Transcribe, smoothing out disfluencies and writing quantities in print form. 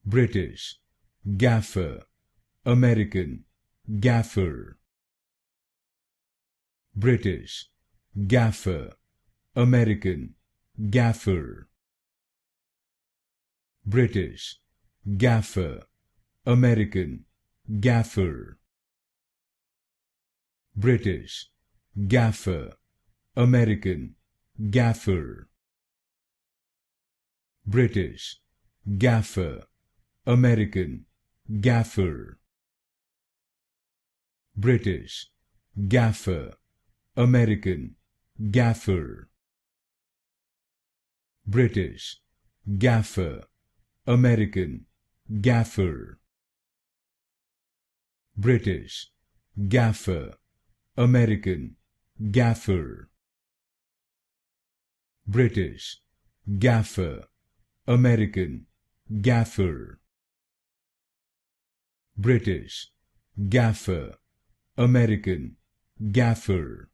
British, Gaffer, American, Gaffer. British, Gaffer, American, Gaffer. British, Gaffer, American, Gaffer. British, Gaffer, American, Gaffer. British, Gaffer, American, Gaffer. British, Gaffer, American, Gaffer. British, Gaffer, American, Gaffer. British, Gaffer, American, Gaffer. British, Gaffer, American, Gaffer. British, Gaffer, American, Gaffer.